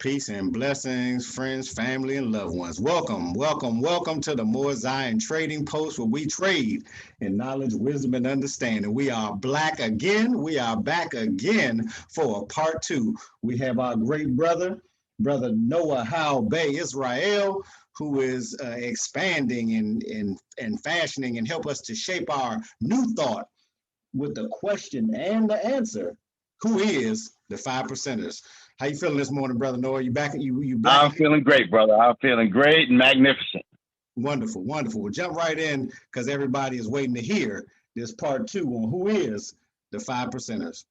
Peace and blessings, friends, family, and loved ones. Welcome, welcome, welcome to the Moorish Zionst Trading Post, where we trade in knowledge, wisdom, and understanding. We are black again. We are back again for part two. We have our great brother Noah Bey Isra-El, who is expanding and fashioning and help us to shape our new thought with the question and the answer: who is the 5%ers? How you feeling this morning, brother Noah? You back? You back? I'm feeling great, brother. I'm feeling great and magnificent. Wonderful, wonderful. We'll jump right in because everybody is waiting to hear this part two on who is the 5%ers.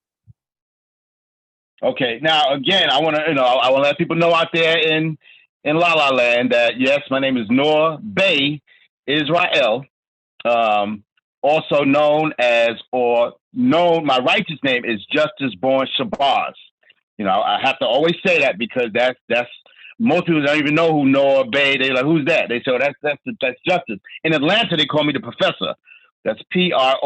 Okay, now again, I want to let people know out there in La La Land that yes, my name is Noah Bey Isra-El, also known as my righteous name is Justice Born Shabazz. I have to always say that because that's most people don't even know who Noah Bey. They're like, who's that? They say, that's Justice. In Atlanta, they call me the Professor. That's Professa.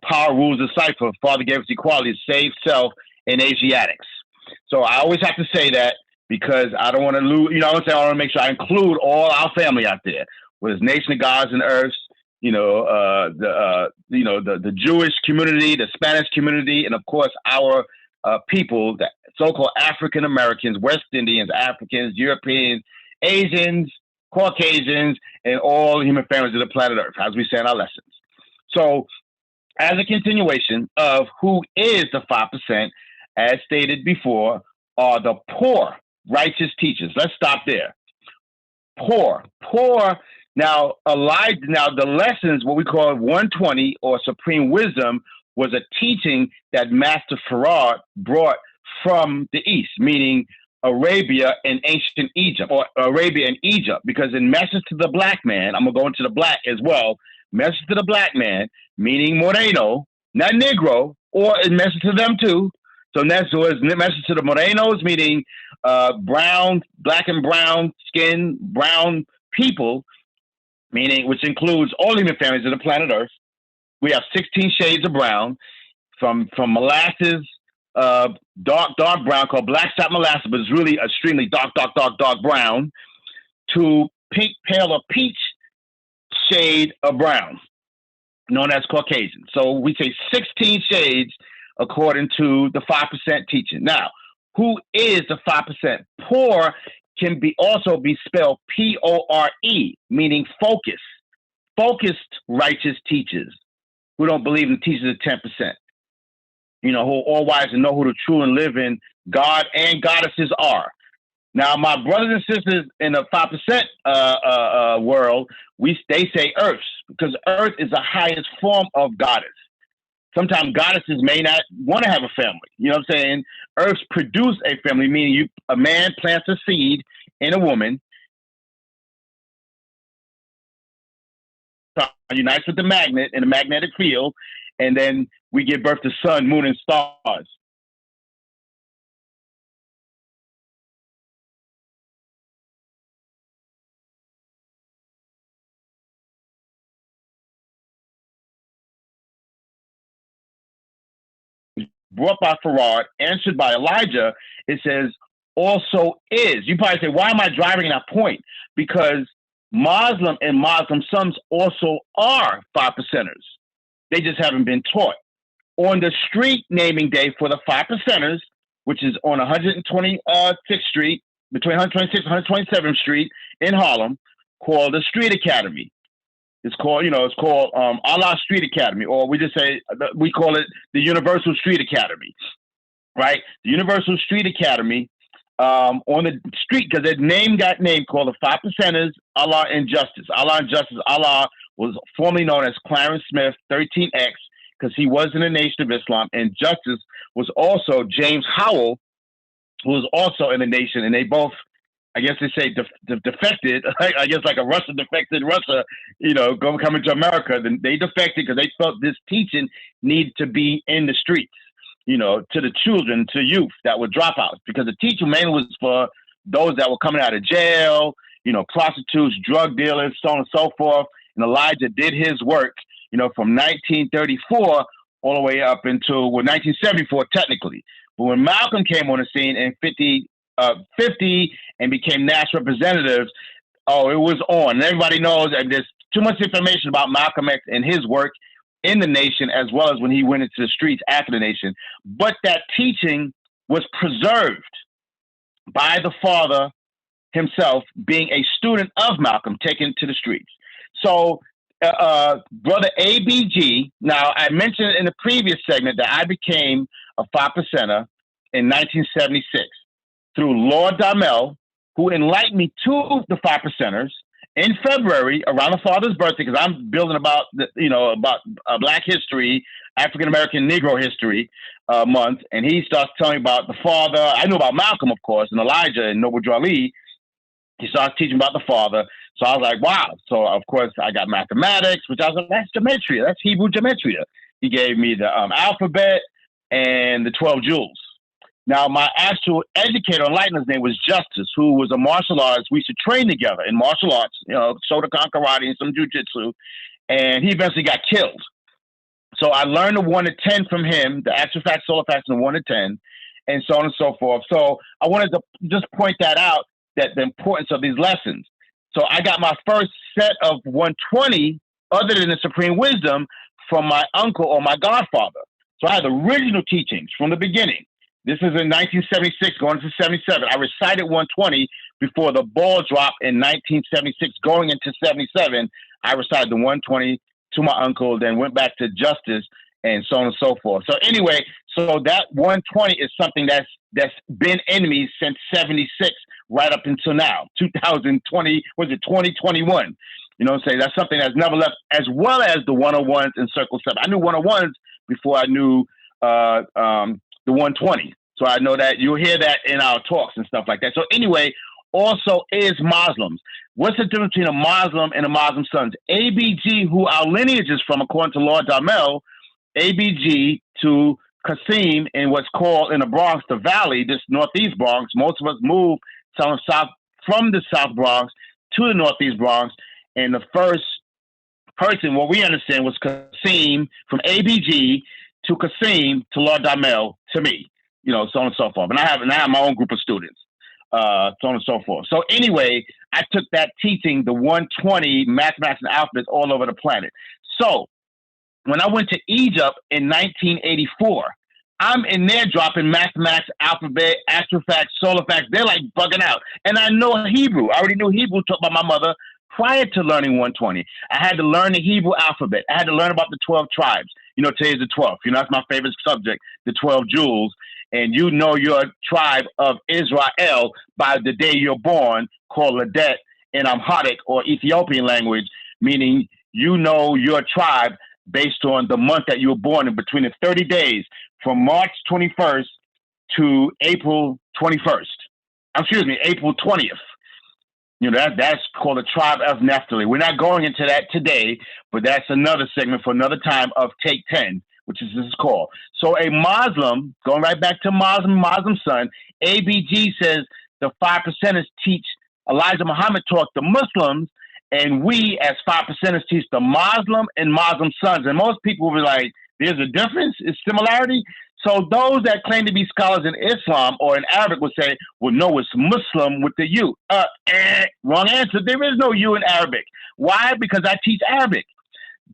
Power rules the cipher. Father gave us equality to save self and Asiatics. So I always have to say that because I don't want to lose. I want to make sure I include all our family out there, whether it's Nation of Gods and Earths, the Jewish community, the Spanish community, and of course our people, the so-called African Americans, West Indians, Africans, Europeans, Asians, Caucasians, and all human families of the planet Earth, as we say in our lessons. So, as a continuation of who is the 5%, as stated before, are the poor righteous teachers. Let's stop there. Poor. Now, the lessons, what we call 120 or Supreme Wisdom, was a teaching that Master Farad brought from the East, meaning Arabia and ancient Egypt, or Arabia and Egypt, because in Message to the Black Man, I'm going to go into the black as well, Message to the Black Man, meaning Moreno, not Negro, or a message to them too. So that's a message to the Morenos, meaning brown, black and brown skin, brown people, meaning which includes all human families of the planet Earth. We have 16 shades of brown, from molasses, dark brown called black sap molasses, but it's really extremely dark brown, to pink, pale, or peach shade of brown, known as Caucasian. So we say 16 shades according to the 5% teaching. Now, who is the 5%? Poor can also be spelled Pore, meaning focus. Focused righteous teachers who don't believe in the teachings of 10%. Who are all wise and know who the true and living God and goddesses are. Now, my brothers and sisters in the 5% world, they say earths, because earth is the highest form of goddess. Sometimes goddesses may not want to have a family. You know what I'm saying? Earths produce a family, meaning a man plants a seed in a woman, unites with the magnet in the magnetic field, and then we give birth to sun, moon, and stars. Brought by Farad, answered by Elijah, it says, also is. You probably say, why am I driving that point? Because Muslim and Muslim sons also are 5%ers. They just haven't been taught. On the street naming day for the 5%ers, which is on 126th Street, between 126th and 127th Street in Harlem, called the Street Academy. It's called Allah Street Academy, or we call it the Universal Street Academy, right? The Universal Street Academy, on the street, because their name got named, called the 5%ers, Allah and Justice. Allah and Justice. Allah was formerly known as Clarence Smith, 13X, because he was in the Nation of Islam, and Justice was also James Howell, who was also in the Nation, and they both, I guess they say, defected. I guess like a Russia defected Russia, coming to America. Then they defected because they felt this teaching needed to be in the streets, to the children, to youth that were dropouts. Because the teaching mainly was for those that were coming out of jail, prostitutes, drug dealers, so on and so forth. And Elijah did his work, from 1934 all the way up until 1974, technically. But when Malcolm came on the scene in 50 and became national representatives, oh, it was on. And everybody knows that there's too much information about Malcolm X and his work in the nation, as well as when he went into the streets after the nation. But that teaching was preserved by the father himself, being a student of Malcolm, taken to the streets. So, Brother ABG, now I mentioned in the previous segment that I became a 5%er in 1976 through Lord Darmel, who enlightened me to the 5%ers in February around the father's birthday, because I'm building about Black history, African American Negro history month, and he starts telling me about the father. I knew about Malcolm, of course, and Elijah and Noble Drew Ali. He starts teaching about the father. So I was like, wow. So of course I got mathematics, which I was like, that's gematria, that's Hebrew gematria. He gave me the alphabet and the 12 jewels. Now, my actual educator, enlightener's name was Justice, who was a martial artist. We used to train together in martial arts, Shotokan karate and some jujitsu. And he eventually got killed. So I learned the 1 to 10 from him, the actual facts, solar facts, and the 1 to 10, and so on and so forth. So I wanted to just point that out, that the importance of these lessons. So I got my first set of 120, other than the Supreme Wisdom, from my uncle or my godfather. So I had the original teachings from the beginning. This is in 1976, going into 77. I recited 120 before the ball drop in 1976, going into 77. I recited the 120 to my uncle, then went back to Justice, and so on and so forth. So anyway, so that 120 is something that's been in me since 76, right up until now, 2020, 2021? You know what I'm saying? That's something that's never left, as well as the 101s and Circle 7. I knew 101s before I knew the 120. So I know that you'll hear that in our talks and stuff like that. So anyway, also is Muslims. What's the difference between a Muslim and a Muslim sons? ABG, who our lineage is from, according to Lord Darmel, ABG to Qasim in what's called in the Bronx, the Valley, this Northeast Bronx. Most of us moved from the South Bronx to the Northeast Bronx. And the first person, what we understand, was Qasim, from ABG to Qasim to Lord Darmel to me, so on and so forth. And I have my own group of students, so on and so forth. So anyway, I took that teaching, the 120 mathematics and alphabets, all over the planet. So when I went to Egypt in 1984, I'm in there dropping mathematics, alphabet, astrofacts, solar facts. They're like bugging out. And I know Hebrew. I already knew Hebrew, taught by my mother prior to learning 120. I had to learn the Hebrew alphabet. I had to learn about the 12 tribes. Today's the 12th. That's my favorite subject, the 12 jewels. And you know your tribe of Israel by the day you're born, called Ladet in Amharic or Ethiopian language, meaning you know your tribe based on the month that you were born in, between the 30 days from March 21st to April 21st. April 20th. That's called the tribe of Naphtali. We're not going into that today, but that's another segment for another time of Take 10, which is this call. So a Muslim, going right back to Muslim son, ABG says the 5%ers teach, Elijah Muhammad taught the Muslims, and we as 5%ers teach the Muslim and Muslim sons. And most people will be like, there's a difference, it's similarity. So those that claim to be scholars in Islam or in Arabic would say, well, no, it's Muslim with the U. Wrong answer. There is no U in Arabic. Why? Because I teach Arabic.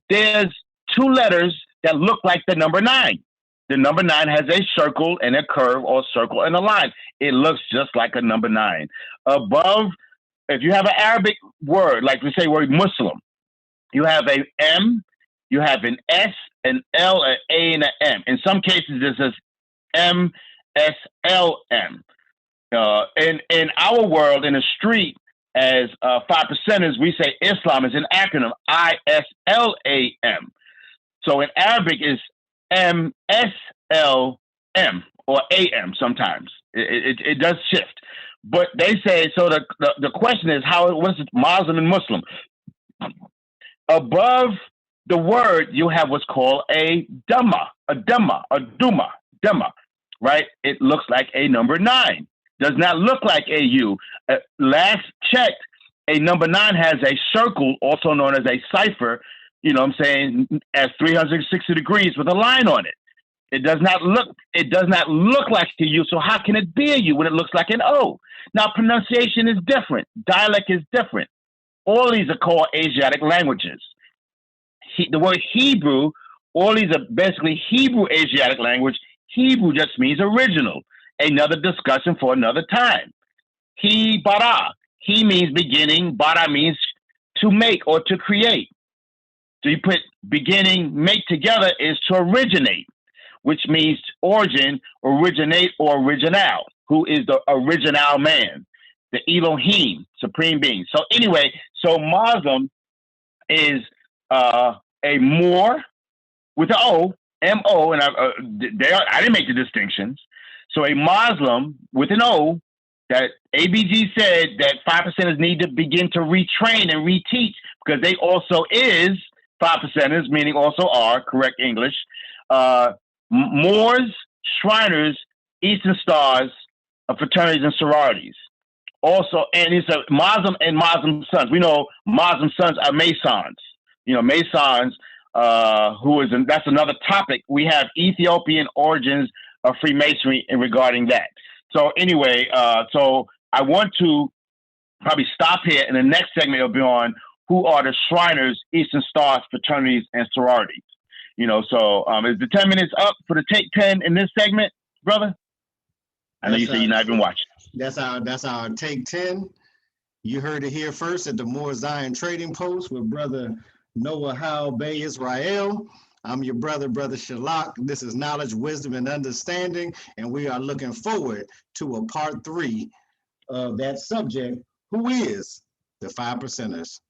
There's two letters that look like the number 9. The number 9 has a circle and a curve, or circle and a line. It looks just like a number 9. Above, if you have an Arabic word, like we say word Muslim, you have a M, you have an S, an L, an A, and an M. In some cases, this is M, S, L, M. In our world, in the street, as 5%ers, we say Islam is an acronym, ISLAM. So in Arabic, it's MSLM or AM sometimes. It does shift. But they say, so the question is, what's Muslim and Muslim? Above the word, you have what's called a duma, right? It looks like a number 9. Does not look like a U. Last checked, a number 9 has a circle, also known as a cipher, you know what I'm saying, as 360 degrees with a line on it. It does not look like a U, so how can it be a U when it looks like an O? Now, pronunciation is different. Dialect is different. All these are called Asiatic languages. The word Hebrew, all these are basically Hebrew Asiatic language. Hebrew just means original. Another discussion for another time. He bara. He means beginning. Bara means to make or to create. So you put beginning, make together is to originate, which means origin, originate, or original. Who is the original man? The Elohim, supreme being. So anyway, so Muslim is a Moor with an O, M-O, and I didn't make the distinctions. So a Muslim with an O, that ABG said that 5%ers need to begin to retrain and reteach, because they also is 5%ers, meaning also are, correct English, Moors, Shriners, Eastern Stars, fraternities and sororities. Also, and it's a Muslim and Muslim sons. We know Muslim sons are Masons. You know, Masons, that's another topic. We have Ethiopian origins of Freemasonry in regarding that. So anyway, so I want to probably stop here, and the next segment will be on who are the Shriners, Eastern Stars, fraternities, and sororities. You know, so is the 10 minutes up for the take 10 in this segment, brother? I know you said you're not even watching. That's our take 10. You heard it here first at the Moorish Zionst Trading Post with brother Noah Bey Isra-El. I'm your brother Shalak. This is Knowledge, Wisdom, and Understanding, and we are looking forward to a part 3 of that subject. Who is the 5%ers?